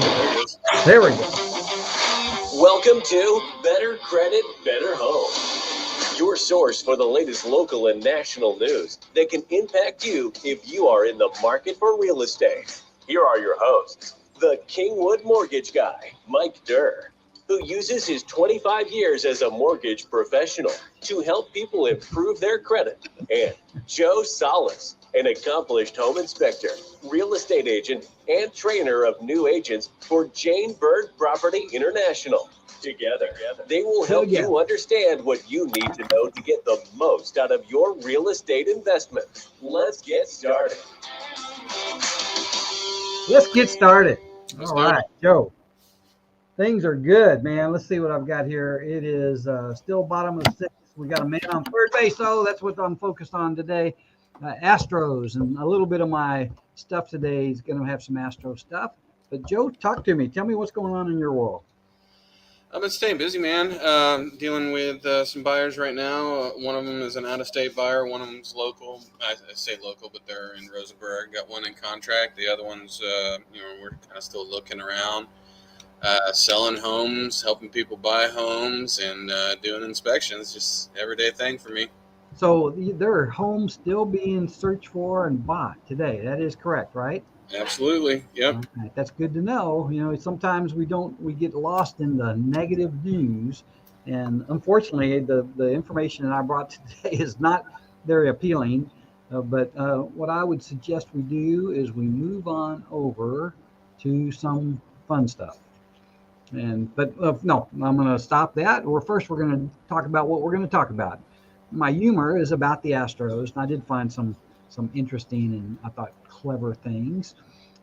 There it is. There we go. Welcome to Better Credit, Better Home, your source for the latest local and national news that can impact you if you are in the market for real estate. Here are your hosts, the Kingwood mortgage guy, Mike Durr, who uses his 25 years as a mortgage professional to help people improve their credit, and Joe Salas, an accomplished home inspector, real estate agent, and trainer of new agents for Byrd Property International. Together, they will help you understand what you need to know to get the most out of your real estate investment. Let's get started. Let's get started. Let's All do it. right, Joe. Things are good, man. Let's see what I've got here. It is still bottom of the sixth. We got a man on third base, though. That's what I'm focused on today. Astros, and a little bit of my stuff today is going to have some Astro stuff. But Joe, talk to me. Tell me what's going on in your world. I've been staying busy, man. Dealing with some buyers right now. One of them is an out-of-state buyer. One of them's local. I say local, but they're in Rosenberg. Got one in contract. The other one's, we're kind of still looking around. Selling homes, helping people buy homes, and doing inspections. Just everyday thing for me. So there are homes still being searched for and bought today. That is correct, right? Absolutely. Yep. Right, that's good to know. You know, sometimes we get lost in the negative news, and unfortunately, the information that I brought today is not very appealing. But what I would suggest we do is we move on over to some fun stuff. But no, I'm going to stop that. First, we're going to talk about what we're going to talk about. My humor is about the Astros, and I did find some interesting and I thought clever things.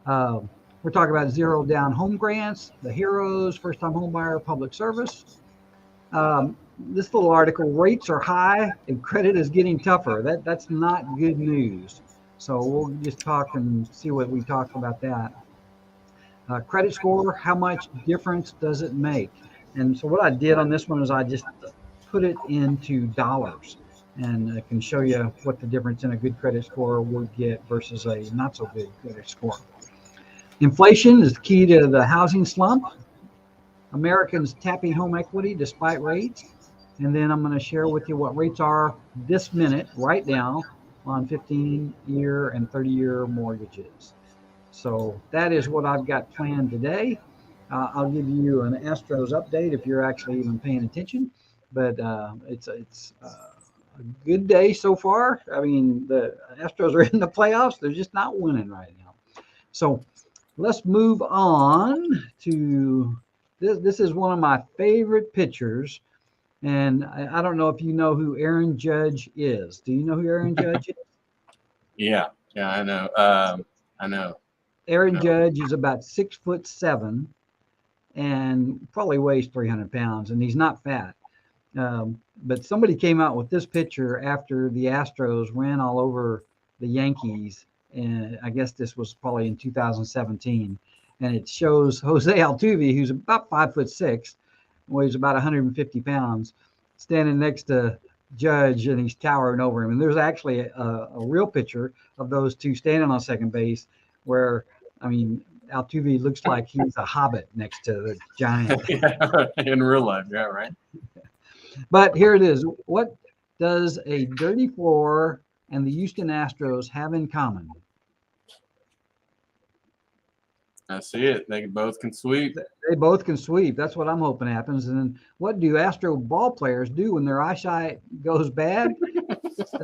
We're talking about zero down home grants, the heroes, first time home buyer, public service. This little article, rates are high and credit is getting tougher. That's not good news. So we'll just talk and see what we talk about that. Credit score, how much difference does it make? And so what I did on this one is I just put it into dollars, and I can show you what the difference in a good credit score would get versus a not so good credit score. Inflation is the key to the housing slump. Americans tapping home equity despite rates. And then I'm going to share with you what rates are this minute, right now, on 15-year and 30-year mortgages. So that is what I've got planned today. I'll give you an Astros update if you're actually even paying attention. But it's a good day so far. I mean, the Astros are in the playoffs. They're just not winning right now. So let's move on to this. This is one of my favorite pitchers. And I don't know if you know who Aaron Judge is. Do you know who Aaron Judge is? Yeah, I know. I know. Aaron Judge is about 6'7" and probably weighs 300 pounds, and he's not fat. But somebody came out with this picture after the Astros ran all over the Yankees, and I guess this was probably in 2017. And it shows Jose Altuve, who's about 5'6", weighs about 150 pounds, standing next to Judge, and he's towering over him. And there's actually a real picture of those two standing on second base, where I mean, Altuve looks like he's a hobbit next to the giant. Yeah, in real life, yeah, right. But here it is. What does a dirty floor and the Houston Astros have in common? I see it. They both can sweep. They both can sweep. That's what I'm hoping happens. And then what do Astro ball players do when their eyesight goes bad?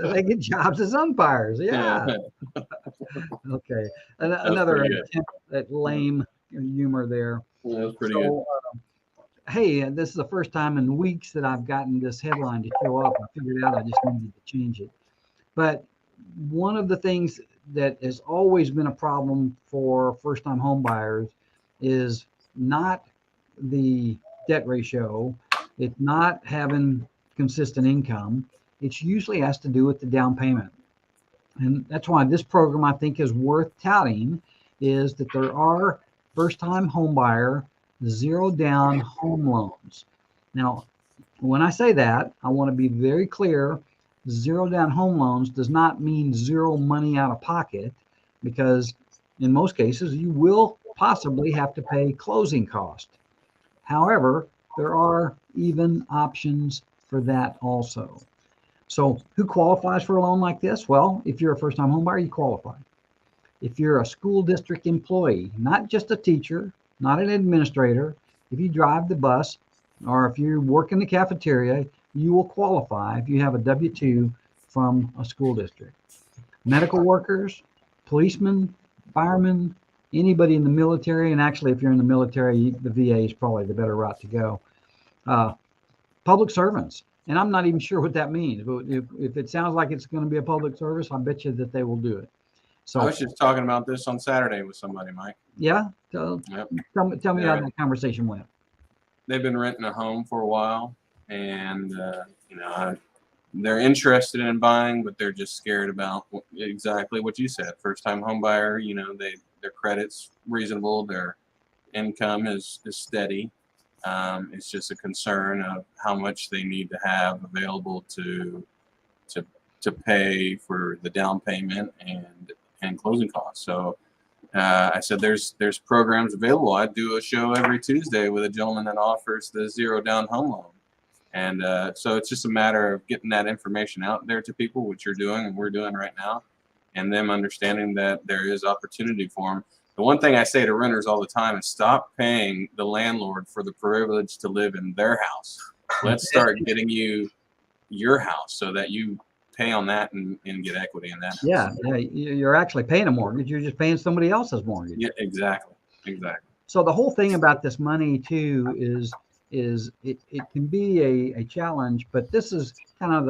They get jobs as umpires. Yeah. Okay. Another attempt at lame humor there. Yeah, that was pretty good. Hey, this is the first time in weeks that I've gotten this headline to show up. I figured out I just needed to change it. But one of the things that has always been a problem for first-time home buyers is not the debt ratio. It's not having consistent income. It usually has to do with the down payment. And that's why this program, I think, is worth touting, is that there are first-time home buyer zero down home loans. Now, when I say that, I want to be very clear. Zero down home loans does not mean zero money out of pocket, because in most cases you will possibly have to pay closing cost. However, there are even options for that also. So who qualifies for a loan like this? Well, if you're a first-time home buyer, you qualify. If you're a school district employee, not just a teacher, not an administrator, if you drive the bus or if you work in the cafeteria, you will qualify if you have a W-2 from a school district. Medical workers, policemen, firemen, anybody in the military, and actually if you're in the military, the VA is probably the better route to go. Public servants, and I'm not even sure what that means, but if it sounds like it's going to be a public service, I bet you that they will do it. So I was just talking about this on Saturday with somebody, Mike. yeah, tell me how that conversation went. They've been renting a home for a while, and they're interested in buying, but they're just scared about exactly what you said. First-time home buyer, their credit's reasonable, their income is steady. It's just a concern of how much they need to have available to pay for the down payment and closing costs. So I said there's programs available. I do a show every Tuesday with a gentleman that offers the 0 down home loan. And so it's just a matter of getting that information out there to people, which you're doing and we're doing right now, and them understanding that there is opportunity for them. The one thing I say to renters all the time is stop paying the landlord for the privilege to live in their house. Let's start getting you your house so that you pay on that and get equity in that. Yeah, you're actually paying a mortgage. You're just paying somebody else's mortgage. Yeah, exactly. So the whole thing about this money too is it can be a challenge, but this is kind of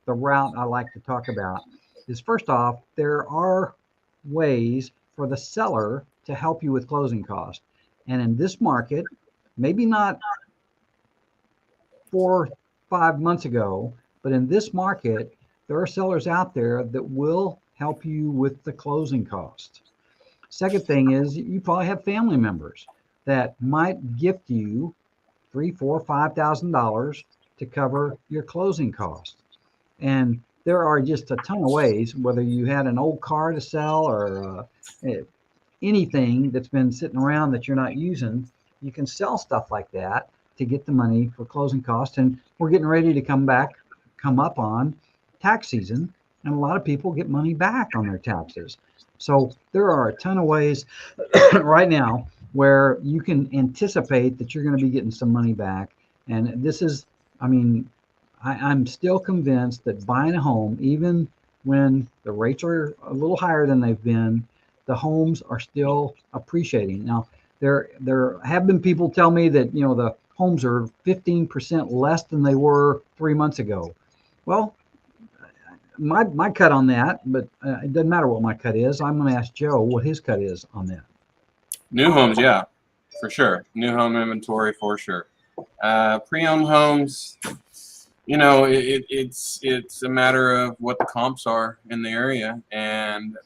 the route I like to talk about. Is first off, there are ways for the seller to help you with closing costs, and in this market, maybe not 4 or 5 months ago, but in this market, there are sellers out there that will help you with the closing costs. Second thing is you probably have family members that might gift you $3,000, $4,000, $5,000 to cover your closing costs. And there are just a ton of ways, whether you had an old car to sell or anything that's been sitting around that you're not using, you can sell stuff like that to get the money for closing costs. And we're getting ready to come up on tax season, and a lot of people get money back on their taxes. So there are a ton of ways right now where you can anticipate that you're going to be getting some money back. And this is, I'm still convinced that buying a home, even when the rates are a little higher than they've been, the homes are still appreciating. Now, there have been people tell me that, the homes are 15% less than they were 3 months ago. Well, my cut on that, but it doesn't matter what my cut is. I'm going to ask Joe what his cut is on that. New homes, yeah, for sure. New home inventory, for sure. Pre-owned homes, it's a matter of what the comps are in the area, and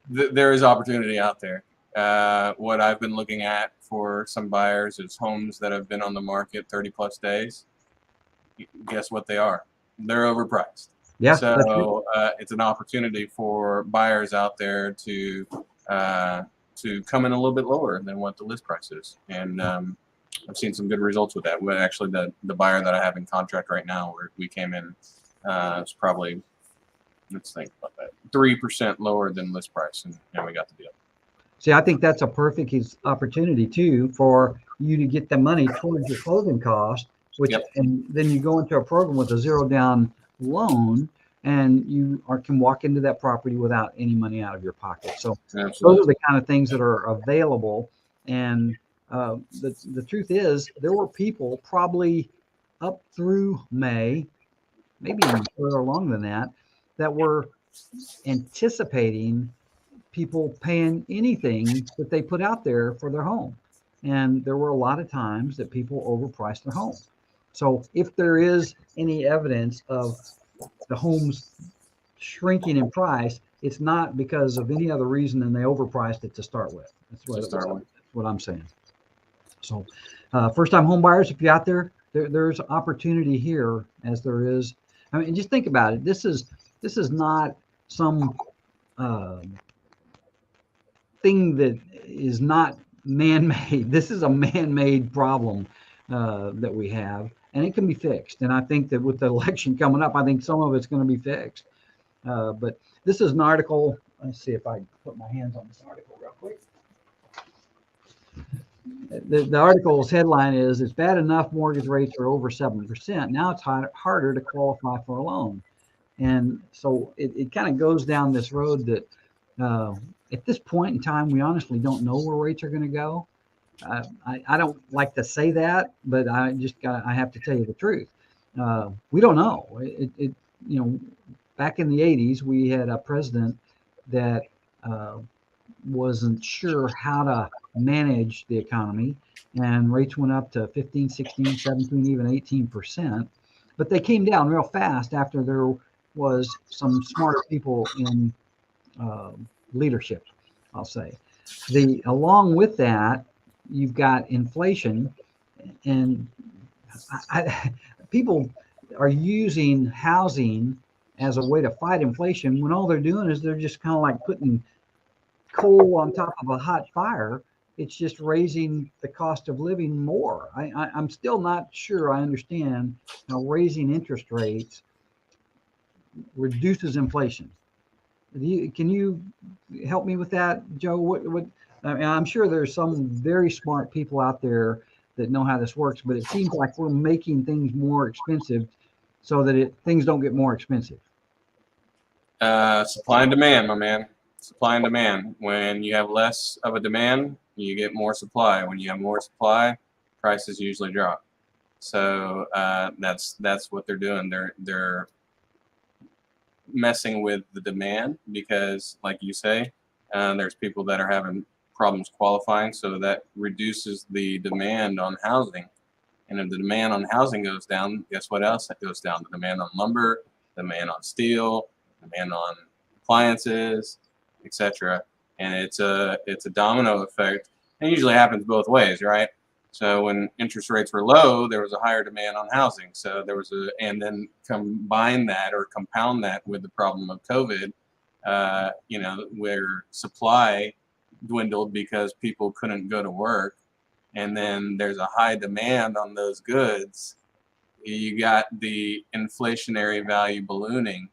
there is opportunity out there. What I've been looking at for some buyers is homes that have been on the market 30 plus days. Guess what they are? They're overpriced. Yeah. So it's an opportunity for buyers out there to come in a little bit lower than what the list price is, and I've seen some good results with that. Well, actually, the buyer that I have in contract right now, where we came in, it's probably, let's think about that, 3% lower than list price, and we got the deal. See, I think that's a perfect opportunity too for you to get the money towards your closing cost, and then you go into a program with a 0 down loan, and you can walk into that property without any money out of your pocket. So Those are the kind of things that are available. And the truth is, there were people probably up through May, maybe even further along than that were anticipating people paying anything that they put out there for their home. And there were a lot of times that people overpriced their home. So if there is any evidence of the homes shrinking in price, it's not because of any other reason than they overpriced it to start with. That's what I'm saying. So first-time home buyers, if you're out there, there's opportunity here, as there is. Just think about it. This is not some thing that is not man-made. This is a man-made problem that we have, and it can be fixed. And I think that with the election coming up, I think some of it's going to be fixed. But this is an article. Let's see if I can put my hands on this article real quick. The article's headline is, "It's bad enough mortgage rates are over 7%. Now it's harder to qualify for a loan." And so it kind of goes down this road that at this point in time, we honestly don't know where rates are going to go. I don't like to say that, but I have to tell you the truth. We don't know. Back in the 80s, we had a president that wasn't sure how to manage the economy, and rates went up to 15, 16, 17, even 18%. But they came down real fast after there was some smart people in leadership, I'll say. Along with that, you've got inflation, and people are using housing as a way to fight inflation when all they're doing is they're just kind of like putting coal on top of a hot fire. It's just raising the cost of living more. I'm still not sure I understand how raising interest rates reduces inflation. Can you help me with that, Joe? I mean, I'm sure there's some very smart people out there that know how this works, but it seems like we're making things more expensive so that things don't get more expensive. Supply and demand, my man. Supply and demand. When you have less of a demand, you get more supply. When you have more supply, prices usually drop. So that's what they're doing. They're messing with the demand because, like you say, there's people that are having problems qualifying, so that reduces the demand on housing. And if the demand on housing goes down, guess what else goes down? The demand on lumber, demand on steel, demand on appliances, etc. And it's a domino effect. And it usually happens both ways, right? So when interest rates were low, there was a higher demand on housing. So and then combine that or compound that with the problem of COVID, where supply dwindled because people couldn't go to work. And then there's a high demand on those goods. You got the inflationary value ballooning.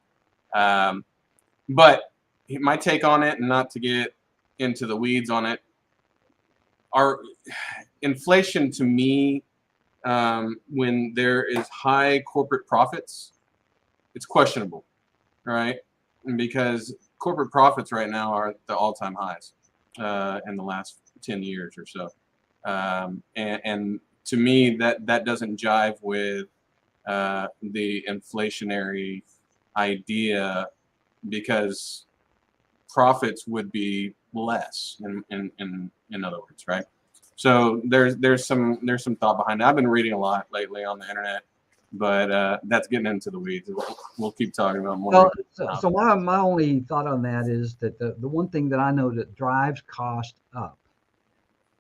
But my take on it, and not to get into the weeds on it, inflation to me, when there is high corporate profits, it's questionable, right? Because corporate profits right now are at the all-time highs in the last 10 years or so. And to me, that doesn't jive with the inflationary idea, because profits would be less in other words, right? So there's some thought behind it. I've been reading a lot lately on the internet, but that's getting into the weeds. We'll keep talking about more. Well, so my only thought on that is that the one thing that I know that drives cost up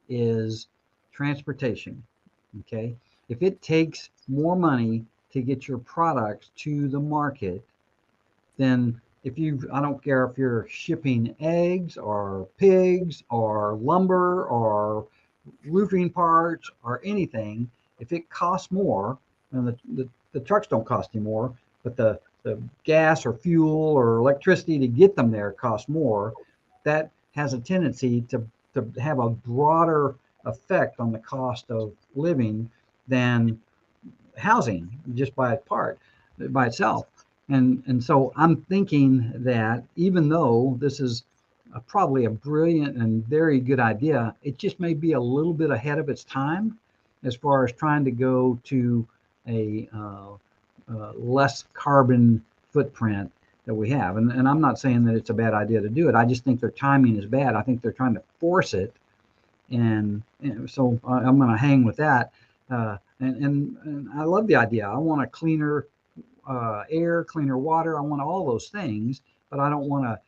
is transportation. Okay, if it takes more money to get your products to the market, then I don't care if you're shipping eggs or pigs or lumber or roofing parts or anything, if it costs more, and the trucks don't cost any more, but the gas or fuel or electricity to get them there costs more, that has a tendency to have a broader effect on the cost of living than housing just by itself. And so I'm thinking that even though this is probably a brilliant and very good idea, it just may be a little bit ahead of its time as far as trying to go to a less carbon footprint that we have. And I'm not saying that it's a bad idea to do it. I just think their timing is bad. I think they're trying to force it. And so I'm going to hang with that. And I love the idea. I want a cleaner air, cleaner water. I want all those things, but I don't want to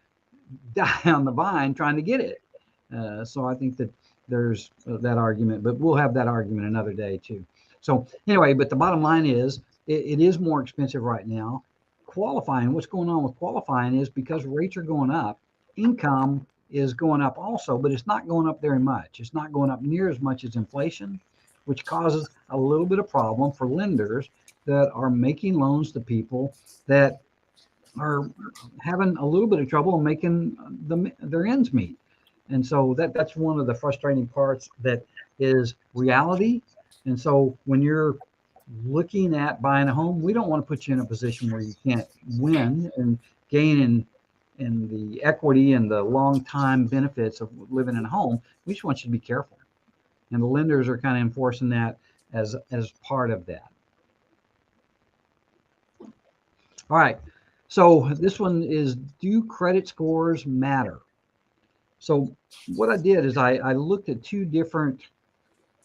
die on the vine trying to get it. So I think that there's that argument, but we'll have that argument another day too. So anyway, but the bottom line is it is more expensive right now. Qualifying, what's going on with qualifying is because rates are going up, income is going up also, but it's not going up very much. It's not going up near as much as inflation, which causes a little bit of problem for lenders that are making loans to people that are having a little bit of trouble making their ends meet. And so that's one of the frustrating parts that is reality. And so when you're looking at buying a home, we don't want to put you in a position where you can't win and gain in the equity and the long time benefits of living in a home. We just want you to be careful. And the lenders are kind of enforcing that as part of that. All right. So this one is, do credit scores matter? So what I did is I looked at two different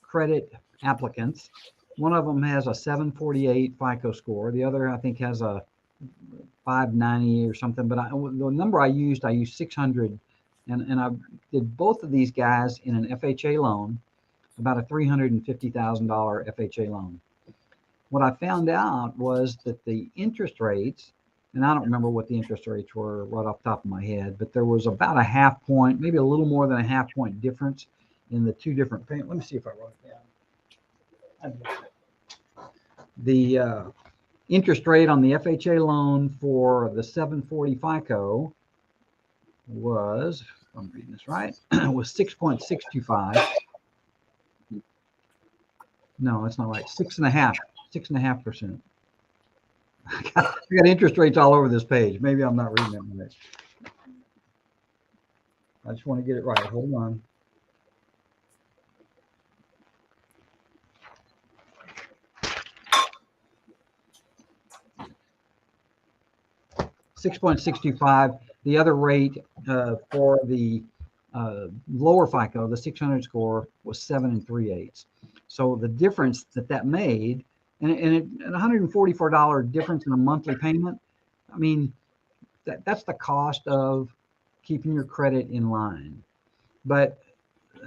credit applicants. One of them has a 748 FICO score. The other, I think, has a 590 or something. But the number I used 600. And I did both of these guys in an FHA loan, about a $350,000 FHA loan. What I found out was that the interest rates, and I don't remember what the interest rates were right off the top of my head, but there was about a half point, maybe a little more than a half point difference in the two different payments. Let me see if I wrote it down. The interest rate on the FHA loan for the 740 FICO was, if I'm reading this right, was 6.625. No, that's not right. 6.5%. I got interest rates all over this page. Maybe I'm not reading it right. I just want to get it right. Hold on. $6.625. The other rate for the lower FICO, the 600 score, was 7 3/8. So the difference that made, and a $144 difference in a monthly payment, I mean, that's the cost of keeping your credit in line. But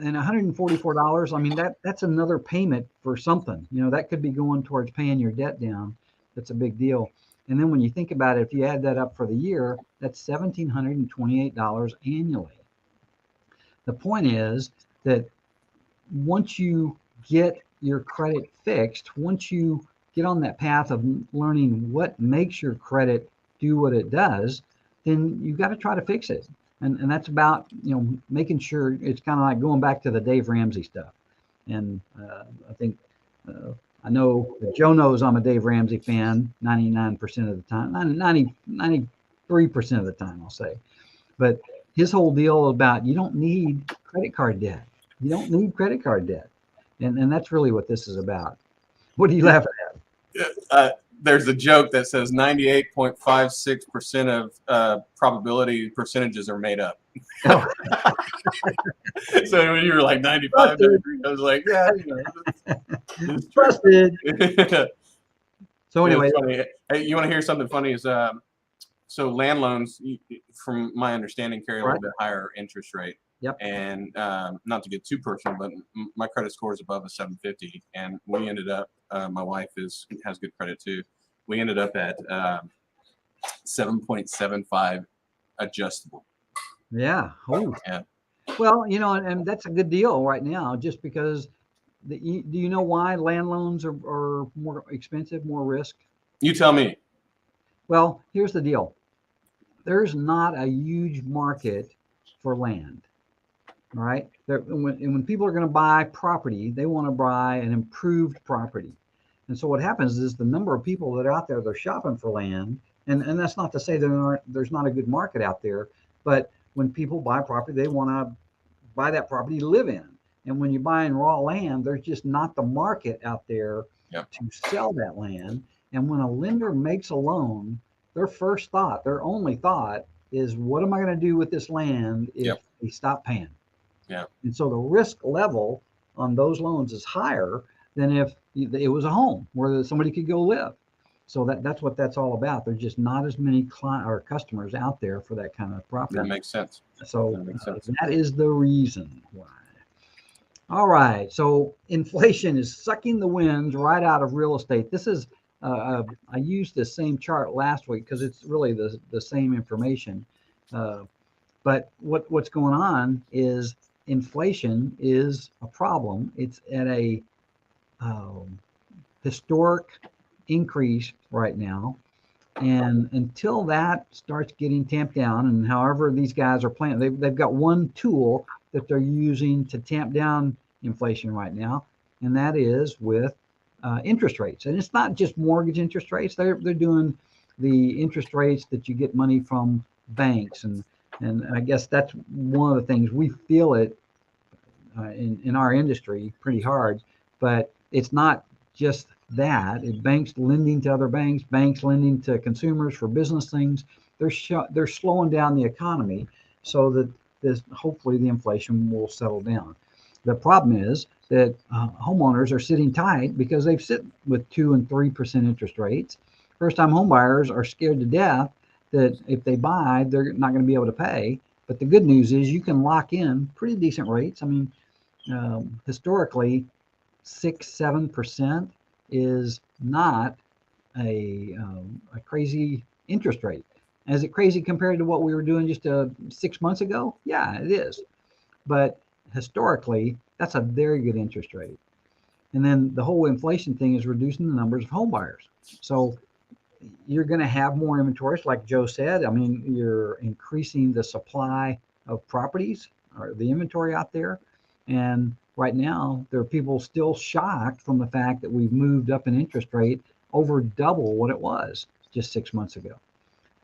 and $144, I mean, that's another payment for something. You know, that could be going towards paying your debt down. That's a big deal. And then when you think about it, if you add that up for the year, that's $1,728 annually. The point is that once you get your credit fixed, once you get on that path of learning what makes your credit do what it does, then you've got to try to fix it. And that's about, you know, making sure. It's kind of like going back to the Dave Ramsey stuff. And I think I know that Joe knows I'm a Dave Ramsey fan 99% of the time, 93% of the time, I'll say. But his whole deal about you don't need credit card debt. You don't need credit card debt. And that's really what this is about. What are you laughing at? There's a joke that says 98.56% of probability percentages are made up. Oh. So when you were like 95, I was like, yeah, you know, Busted. So anyway, hey, you want to hear something funny? Is so land loans, from my understanding, carry a little bit higher interest rate. Yep. And not to get too personal, but my credit score is above a 750, and we ended up. My wife has good credit too. We ended up at 7.75 adjustable. Yeah. Oh. Yeah. Well, you know, and that's a good deal right now, just because. Do you know why land loans are more expensive, more risk? You tell me. Well, here's the deal. There's not a huge market for land. All right. When people are going to buy property, they want to buy an improved property. And so what happens is the number of people that are out there, they're shopping for land. And that's not to say there's not a good market out there. But when people buy property, they want to buy that property to live in. And when you're buying raw land, there's just not the market out there to sell that land. And when a lender makes a loan, their first thought, their only thought is, what am I going to do with this land if they stop paying? Yeah. And so the risk level on those loans is higher than if it was a home where somebody could go live. So that's what that's all about. There's just not as many customers out there for that kind of property. That makes sense. So that is the reason why. All right. So inflation is sucking the winds right out of real estate. This is, I used the same chart last week because it's really the same information. But what's going on is inflation is a problem. It's at a historic increase right now. And until that starts getting tamped down, and however these guys are playing, they've got one tool that they're using to tamp down inflation right now, and that is with interest rates. And it's not just mortgage interest rates. They're doing the interest rates that you get money from banks, and I guess that's one of the things we feel it in our industry pretty hard. But it's not just that. Banks lending to other banks, banks lending to consumers for business things. They're slowing down the economy so that hopefully the inflation will settle down. The problem is that homeowners are sitting tight because they've sit with 2 and 3% interest rates. First-time homebuyers are scared to death that if they buy, they're not going to be able to pay. But the good news is you can lock in pretty decent rates. I mean, historically, 6-7% is not a crazy interest rate. Is it crazy compared to what we were doing just 6 months ago? Yeah, it is. But historically, that's a very good interest rate. And then the whole inflation thing is reducing the numbers of home buyers. So you're going to have more inventories, like Joe said. I mean, you're increasing the supply of properties or the inventory out there. And right now, there are people still shocked from the fact that we've moved up an interest rate over double what it was just 6 months ago.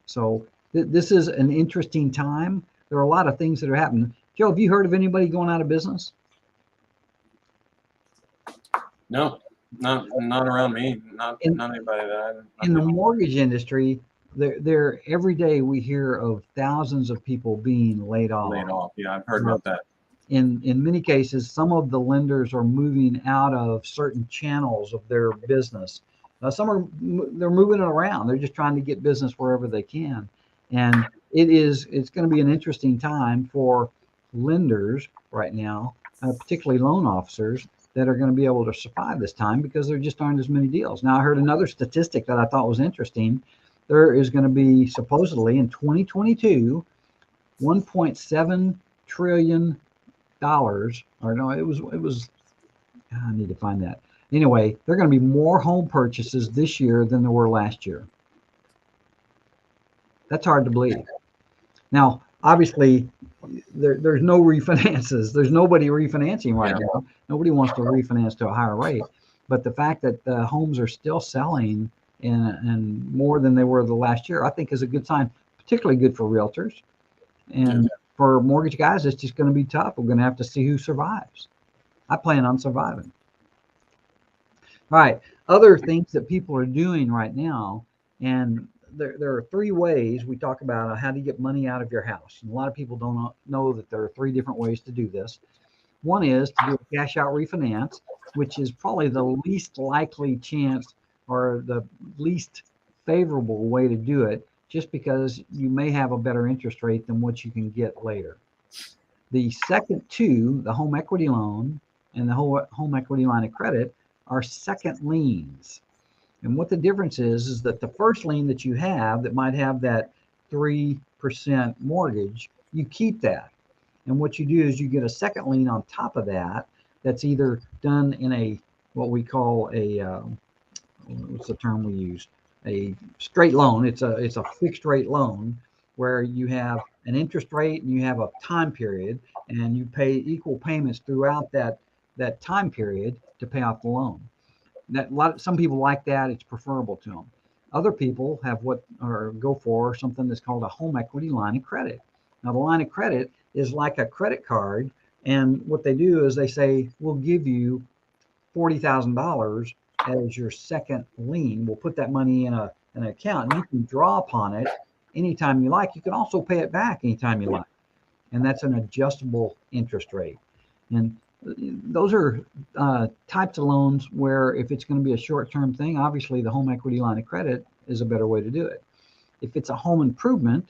So this is an interesting time. There are a lot of things that are happening. Joe, have you heard of anybody going out of business? No, not around me. Not anybody that in the mortgage industry. There every day we hear of thousands of people being laid off. Yeah, I've heard about that. In many cases, some of the lenders are moving out of certain channels of their business. They're moving it around. They're just trying to get business wherever they can. And it's going to be an interesting time for lenders right now, particularly loan officers, that are going to be able to survive this time because there just aren't as many deals. Now, I heard another statistic that I thought was interesting. There is going to be supposedly in 2022, $1.7 trillion, or no, it was, I need to find that. Anyway, there are going to be more home purchases this year than there were last year. That's hard to believe. Now, obviously, there's no refinances. There's nobody refinancing right now. Nobody wants to refinance to a higher rate. But the fact that the homes are still selling and more than they were the last year, I think is a good sign, particularly good for realtors. And for mortgage guys, it's just going to be tough. We're going to have to see who survives. I plan on surviving. All right. Other things that people are doing right now, and there are 3 ways we talk about how to get money out of your house. And a lot of people don't know that there are 3 different ways to do this. One is to do a cash out refinance, which is probably the least likely chance or the least favorable way to do it, just because you may have a better interest rate than what you can get later. The second 2, the home equity loan and the home equity line of credit, are second liens. And what the difference is that the first lien that you have that might have that 3% mortgage, you keep that. And what you do is you get a second lien on top of that that's either done in a, what we call a, what's the term we use? A straight loan. It's a fixed rate loan where you have an interest rate and you have a time period, and you pay equal payments throughout that time period to pay off the loan. Some people like that. It's preferable to them. Other people go for something that's called a home equity line of credit. Now, the line of credit is like a credit card, and what they do is they say, we'll give you $40,000 as your second lien. We'll put that money in an account, and you can draw upon it anytime you like. You can also pay it back anytime you like, and that's an adjustable interest rate. And those are types of loans where if it's going to be a short-term thing, obviously the home equity line of credit is a better way to do it. If it's a home improvement,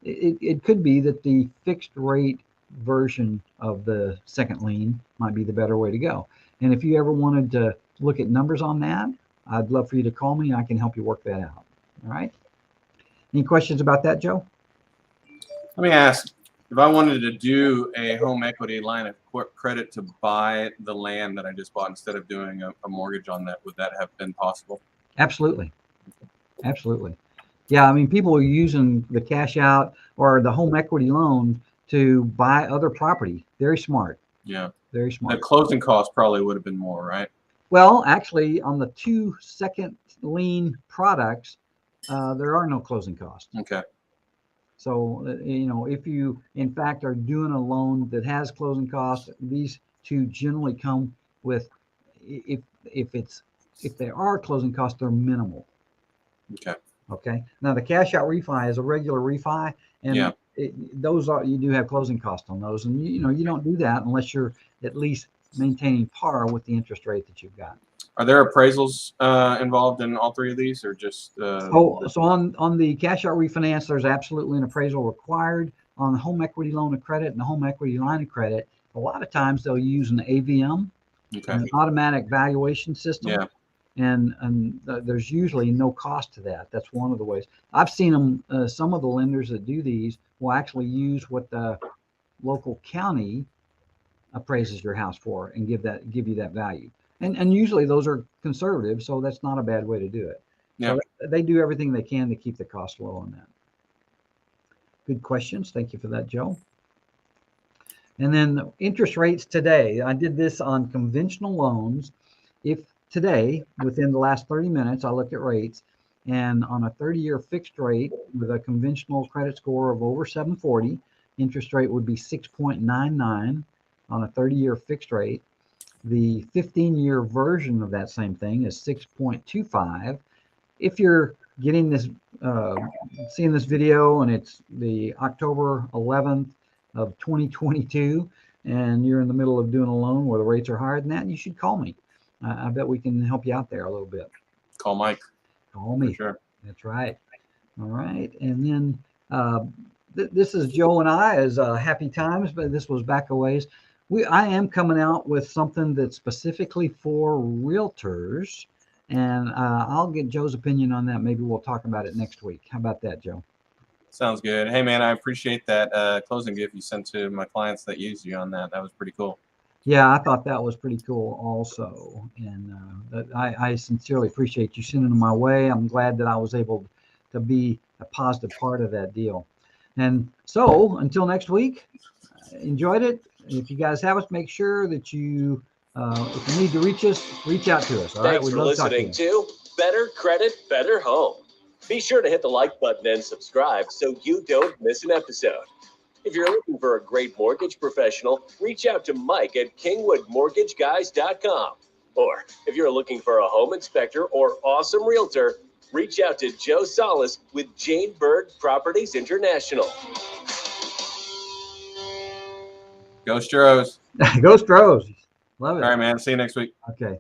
it could be that the fixed rate version of the second lien might be the better way to go. And if you ever wanted to look at numbers on that, I'd love for you to call me. I can help you work that out. All right. Any questions about that, Joe? Let me ask, if I wanted to do a home equity line of credit to buy the land that I just bought instead of doing a mortgage on that, would that have been possible? Absolutely. Absolutely. Yeah, I mean, people are using the cash out or the home equity loan to buy other property. Very smart. Yeah. Very The smart. closing cost probably would have been more, right? Well, actually, on the 2 second lien products, there are no closing costs. Okay. So, if you in fact are doing a loan that has closing costs, these two generally come with, if there are closing costs, they're minimal. Okay. Okay. Now the cash out refi is a regular refi, and Yeah. you do have closing costs on those, and you don't do that unless you're at least maintaining par with the interest rate that you've got. Are there appraisals involved in all three of these, or just? So on the cash out refinance, there's absolutely an appraisal required. On the home equity loan of credit and the home equity line of credit, a lot of times they'll use an AVM, Okay. an automatic valuation system. Yeah. And there's usually no cost to that. That's one of the ways. I've seen them. Some of the lenders that do these will actually use what the local county appraises your house for and give you that value. And usually those are conservative, so that's not a bad way to do it. Yeah. So they do everything they can to keep the cost low on that. Good questions. Thank you for that, Joe. And then the interest rates today. I did this on conventional loans. If today, within the last 30 minutes, I looked at rates, and on a 30-year fixed rate with a conventional credit score of over 740, interest rate would be 6.99 on a 30-year fixed rate. The 15-year version of that same thing is 6.25. If you're getting this, seeing this video, and it's the October 11th of 2022, and you're in the middle of doing a loan where the rates are higher than that, you should call me. I bet we can help you out there a little bit. Call Mike. Call me. For sure. That's right. All right. And then this is Joe and I as Happy Times, but this was back a ways. I am coming out with something that's specifically for realtors, and I'll get Joe's opinion on that. Maybe we'll talk about it next week. How about that, Joe? Sounds good. Hey, man, I appreciate that closing gift you sent to my clients that used you on that. That was pretty cool. Yeah, I thought that was pretty cool also. And I sincerely appreciate you sending them my way. I'm glad that I was able to be a positive part of that deal. And so until next week, enjoyed it. If you guys have us, make sure that you, if you need to reach us, reach out to us. All right. Thanks for listening to Better Credit, Better Home. Be sure to hit the like button and subscribe so you don't miss an episode. If you're looking for a great mortgage professional, reach out to Mike at KingwoodMortgageGuys.com. Or if you're looking for a home inspector or awesome realtor, reach out to Joe Salas with Jane Byrd Properties International. Go Stros. Go Stros. Love it. All right, man. See you next week. Okay.